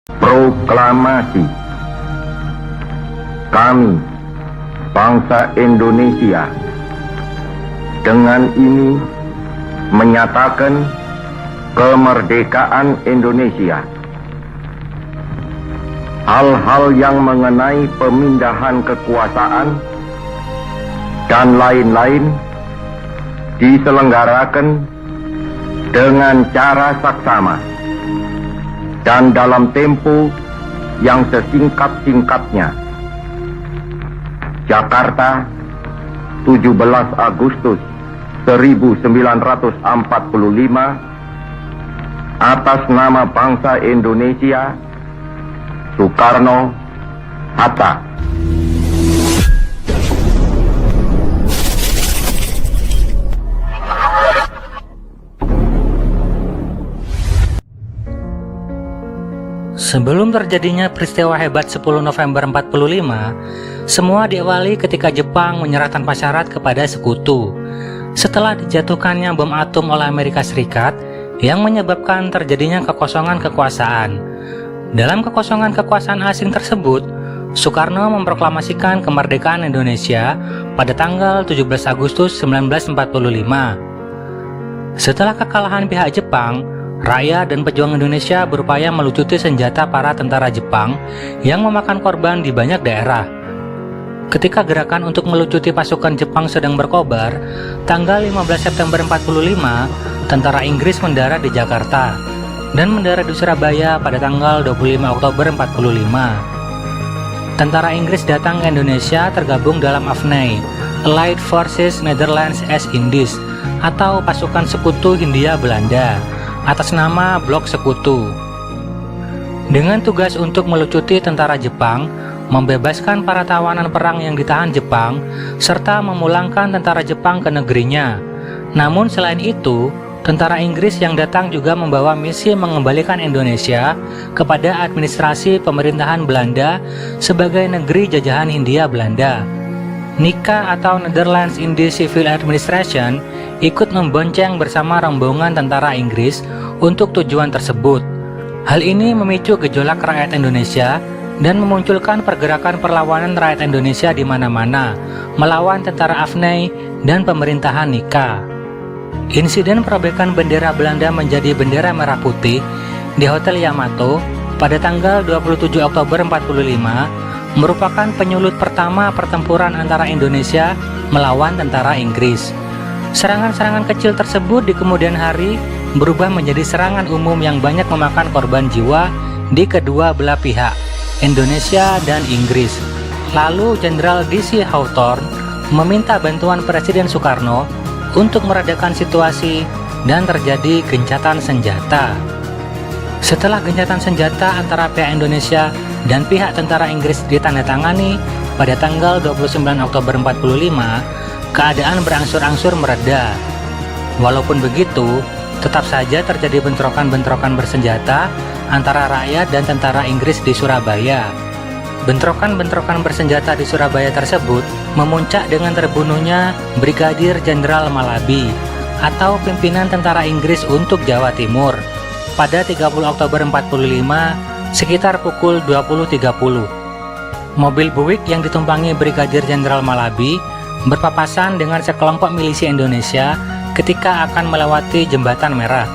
Proklamasi. Kami, bangsa Indonesia, dengan ini menyatakan kemerdekaan Indonesia. Hal-hal yang mengenai pemindahan kekuasaan dan lain-lain diselenggarakan dengan cara saksama dan dalam tempo yang sesingkat-singkatnya. Jakarta, 17 Agustus 1945, atas nama bangsa Indonesia, Soekarno Hatta. Sebelum terjadinya peristiwa hebat 10 November 45, semua diawali ketika Jepang menyerah tanpa syarat kepada sekutu. Setelah dijatuhkannya bom atom oleh Amerika Serikat yang menyebabkan terjadinya kekosongan kekuasaan. Dalam kekosongan kekuasaan asing tersebut, Soekarno memproklamasikan kemerdekaan Indonesia pada tanggal 17 Agustus 1945. Setelah kekalahan pihak Jepang, rakyat dan pejuang Indonesia berupaya melucuti senjata para tentara Jepang yang memakan korban di banyak daerah. Ketika gerakan untuk melucuti pasukan Jepang sedang berkobar, tanggal 15 September 45, tentara Inggris mendarat di Jakarta dan mendarat di Surabaya pada tanggal 25 Oktober 45. Tentara Inggris datang ke Indonesia tergabung dalam AFNI, Allied Forces Netherlands East Indies, atau pasukan sekutu Hindia Belanda, atas nama Blok Sekutu. Dengan tugas untuk melucuti tentara Jepang, membebaskan para tawanan perang yang ditahan Jepang, serta memulangkan tentara Jepang ke negerinya. Namun selain itu, tentara Inggris yang datang juga membawa misi mengembalikan Indonesia kepada administrasi pemerintahan Belanda sebagai negeri jajahan Hindia Belanda. NICA atau Netherlands Indies Civil Administration ikut membonceng bersama rombongan tentara Inggris untuk tujuan tersebut. Hal ini memicu gejolak rakyat Indonesia dan memunculkan pergerakan perlawanan rakyat Indonesia di mana-mana melawan tentara AFNI dan pemerintahan NICA. Insiden perobekan bendera Belanda menjadi bendera merah putih di Hotel Yamato pada tanggal 27 Oktober 45 merupakan penyulut pertama pertempuran antara Indonesia melawan tentara Inggris. Serangan-serangan kecil tersebut di kemudian hari berubah menjadi serangan umum yang banyak memakan korban jiwa di kedua belah pihak, Indonesia dan Inggris. Lalu Jenderal D.C. Hawthorne meminta bantuan Presiden Soekarno untuk meredakan situasi dan terjadi gencatan senjata. Setelah gencatan senjata antara pihak Indonesia dan pihak tentara Inggris ditandatangani pada tanggal 29 Oktober 45, keadaan berangsur-angsur mereda. Walaupun begitu, tetap saja terjadi bentrokan-bentrokan bersenjata antara rakyat dan tentara Inggris di Surabaya. Bentrokan-bentrokan bersenjata di Surabaya tersebut memuncak dengan terbunuhnya Brigadir Jenderal Malabi atau pimpinan tentara Inggris untuk Jawa Timur pada 30 Oktober 45 sekitar pukul 20.30. Mobil Buick yang ditumpangi Brigadir Jenderal Malabi berpapasan dengan sekelompok milisi Indonesia ketika akan melewati Jembatan Merah.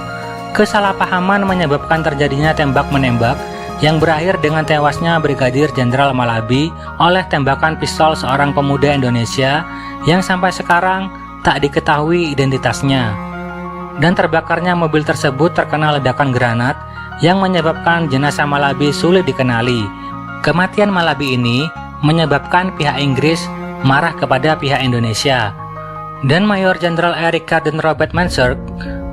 Kesalahpahaman menyebabkan terjadinya tembak-menembak yang berakhir dengan tewasnya Brigadir Jenderal Malabi oleh tembakan pistol seorang pemuda Indonesia yang sampai sekarang tak diketahui identitasnya. Dan terbakarnya mobil tersebut terkena ledakan granat yang menyebabkan jenazah Malabi sulit dikenali. Kematian Malabi ini menyebabkan pihak Inggris marah kepada pihak Indonesia. Dan Mayor Jenderal Eric Garden Robert Mansergh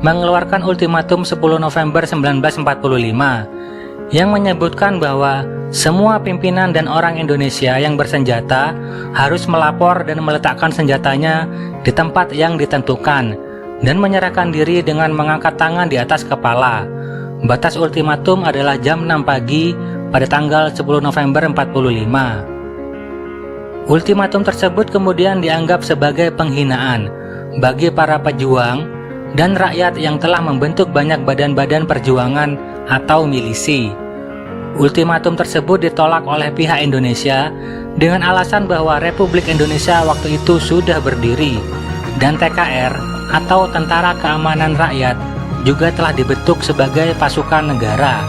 mengeluarkan ultimatum 10 November 1945 yang menyebutkan bahwa semua pimpinan dan orang Indonesia yang bersenjata harus melapor dan meletakkan senjatanya di tempat yang ditentukan dan menyerahkan diri dengan mengangkat tangan di atas kepala. Batas ultimatum adalah jam 6 pagi pada tanggal 10 November 45. Ultimatum tersebut kemudian dianggap sebagai penghinaan bagi para pejuang dan rakyat yang telah membentuk banyak badan-badan perjuangan atau milisi. Ultimatum tersebut ditolak oleh pihak Indonesia dengan alasan bahwa Republik Indonesia waktu itu sudah berdiri dan TKR atau Tentara Keamanan Rakyat juga telah dibentuk sebagai pasukan negara.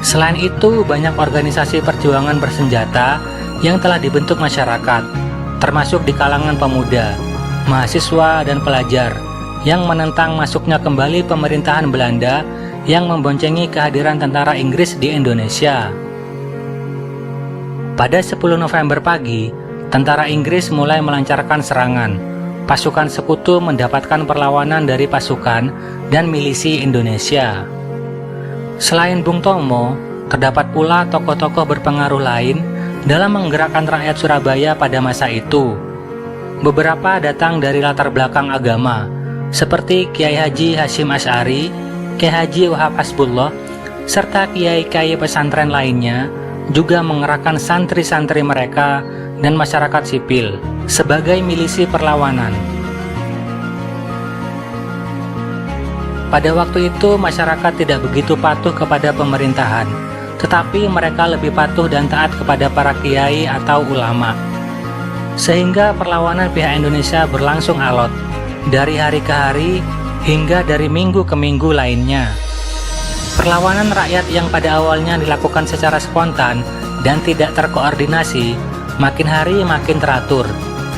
Selain itu, banyak organisasi perjuangan bersenjata yang telah dibentuk masyarakat, termasuk di kalangan pemuda, mahasiswa, dan pelajar yang menentang masuknya kembali pemerintahan Belanda yang memboncengi kehadiran tentara Inggris di Indonesia. Pada 10 November pagi, tentara Inggris mulai melancarkan serangan. Pasukan sekutu mendapatkan perlawanan dari pasukan dan milisi Indonesia. Selain Bung Tomo, terdapat pula tokoh-tokoh berpengaruh lain dalam menggerakkan rakyat Surabaya pada masa itu. Beberapa datang dari latar belakang agama, seperti Kiai Haji Hasyim Asy'ari, Kiai Haji Wahab Hasbullah, serta kiai-kiai pesantren lainnya juga mengerahkan santri-santri mereka dan masyarakat sipil sebagai milisi perlawanan. Pada waktu itu masyarakat tidak begitu patuh kepada pemerintahan, tetapi mereka lebih patuh dan taat kepada para kiai atau ulama. Sehingga perlawanan pihak Indonesia berlangsung alot, dari hari ke hari hingga dari minggu ke minggu lainnya. Perlawanan rakyat yang pada awalnya dilakukan secara spontan dan tidak terkoordinasi, makin hari makin teratur.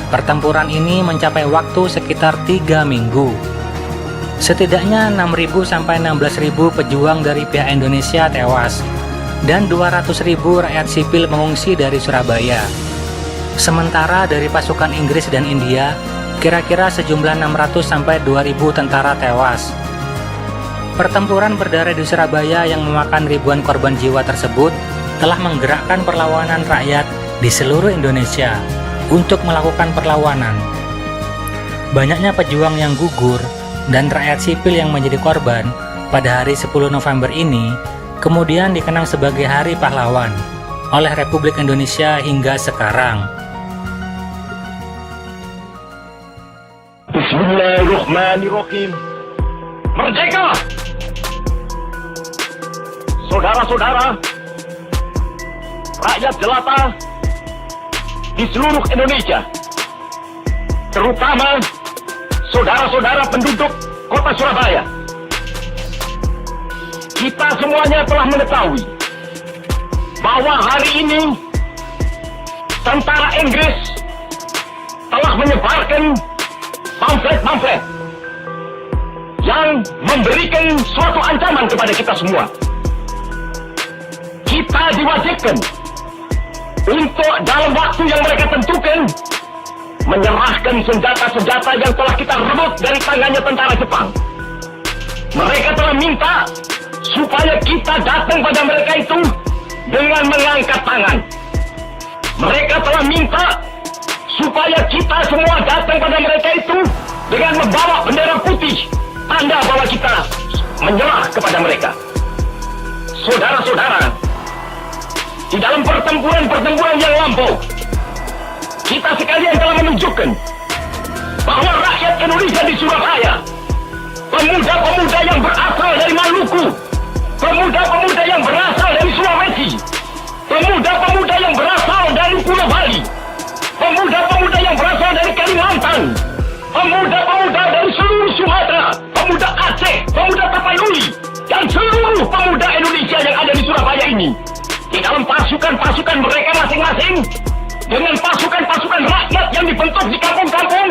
Pertempuran ini mencapai waktu sekitar 3 minggu. Setidaknya 6.000 sampai 16.000 pejuang dari pihak Indonesia tewas, dan 200.000 rakyat sipil mengungsi dari Surabaya. Sementara dari pasukan Inggris dan India, kira-kira sejumlah 600 sampai 2.000 tentara tewas. Pertempuran berdarah di Surabaya yang memakan ribuan korban jiwa tersebut telah menggerakkan perlawanan rakyat di seluruh Indonesia untuk melakukan perlawanan. Banyaknya pejuang yang gugur dan rakyat sipil yang menjadi korban pada hari 10 November ini kemudian dikenang sebagai Hari Pahlawan oleh Republik Indonesia hingga sekarang. Bismillahirrahmanirrahim. Merdeka! Saudara-saudara, rakyat jelata di seluruh Indonesia, terutama saudara-saudara penduduk kota Surabaya, kita semuanya telah mengetahui bahwa hari ini tentara Inggris telah menyebarkan pamflet-pamflet yang memberikan suatu ancaman kepada kita semua. Kita diwajibkan untuk dalam waktu yang mereka tentukan menyerahkan senjata-senjata yang telah kita rebut dari tangannya tentara Jepang. Mereka telah minta supaya kita datang pada mereka itu dengan mengangkat tangan. Mereka telah minta supaya kita semua datang pada mereka itu dengan membawa bendera putih, tanda bahwa kita menyerah kepada mereka. Saudara-saudara, di dalam pertempuran-pertempuran yang lampau, kita sekalian telah menunjukkan bahwa rakyat Indonesia di Surabaya, pemuda-pemuda yang berasal dari Maluku, pemuda-pemuda yang berasal dari Sulawesi, pemuda-pemuda yang berasal dari Pulau Bali, pemuda-pemuda yang berasal dari Kalimantan, pemuda-pemuda dari seluruh Sumatera, pemuda Aceh, pemuda Tapanuli, dan seluruh pemuda Indonesia yang ada di Surabaya ini, di dalam pasukan-pasukan mereka masing-masing, dengan pasukan-pasukan rakyat yang dibentuk di kampung-kampung,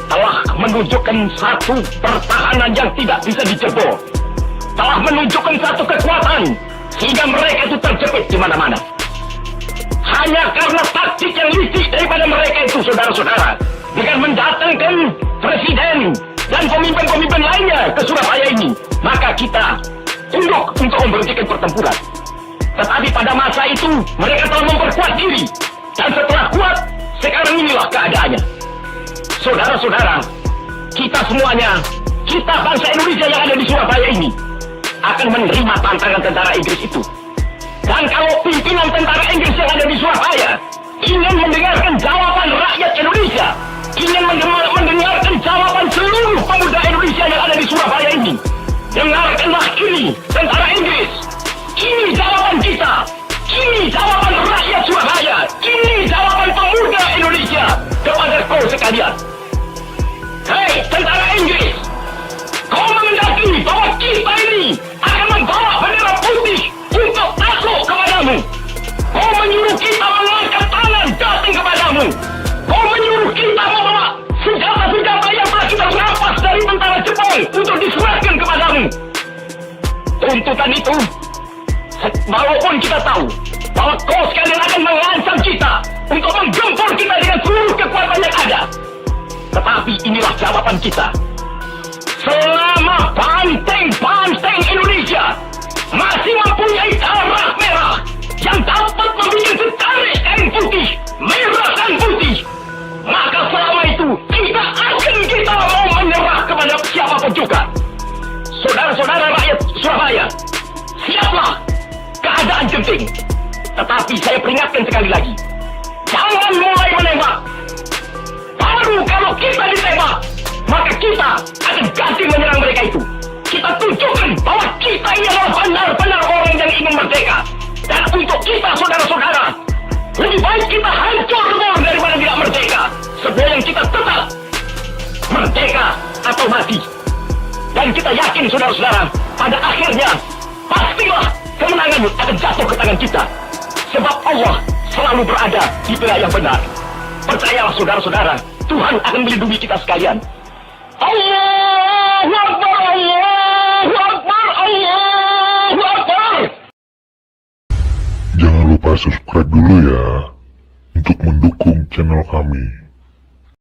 telah menunjukkan satu pertahanan yang tidak bisa dijebol, telah menunjukkan satu kekuatan sehingga mereka itu terjepit di mana-mana. Hanya karena taktik yang licik daripada mereka itu, saudara-saudara, dengan mendatangkan presiden dan pemimpin-pemimpin lainnya ke Surabaya ini, maka kita tunduk untuk memberhentikan pertempuran. Tetapi pada masa itu mereka telah memperkuat diri, dan setelah kuat, sekarang inilah keadaannya. Saudara-saudara, kita semuanya, kita bangsa Indonesia yang ada di Surabaya ini, akan menerima tantangan tentara Inggris itu. Dan kalau pimpinan tentara Inggris yang ada di Surabaya ingin mendengarkan jawaban rakyat Indonesia, ingin mendengarkan jawaban seluruh pemuda Indonesia yang ada di Surabaya ini, dengarkanlah ini tentara Inggris. Ini jawaban kita. Ini jawaban rakyat Surabaya. Ini jawaban pemuda Indonesia kepada kau sekalian. Hei, tentara Inggris, kau mengendaki bahwa kita ini akan membawa bendera putih untuk takluk kepadamu. Kau menyuruh kita mengangkat tangan datang kepadamu. Kau menyuruh kita membawa senjata-senjata yang telah kita rampas dari tentara Jepang untuk diserahkan kepadamu. Tuntutan itu, walaupun kita tahu bahwa kau sekalian akan mengancam kita untuk menggempur kita dengan seluruh kekuatan yang ada, tetapi inilah jawaban kita. Selama banteng-banteng Indonesia masih mempunyai darah merah yang dapat membuat setarik kain putih, merah dan putih, maka selama itu kita mau menyerah kepada siapapun juga. Saudara-saudara rakyat Surabaya, siaplah, keadaan genting. Tetapi saya peringatkan sekali lagi, jangan mulai menembak. Baru kalau kita ditembak, maka kita akan ganti menyerang mereka itu. Kita tunjukkan bahwa kita ini adalah benar-benar orang yang ingin merdeka. Dan untuk kita, saudara-saudara, lebih baik kita hancur dulu daripada tidak merdeka. Sebelum kita tetap merdeka atau mati. Dan kita yakin, saudara-saudara, pada akhirnya pastilah kemenangan akan jatuh ke tangan kita. Sebab Allah selalu berada di pihak yang benar. Percayalah, saudara-saudara, Tuhan akan melindungi kita sekalian. Allahu Akbar, Allahu Akbar, Allahu Akbar. Jangan lupa subscribe dulu ya untuk mendukung channel kami.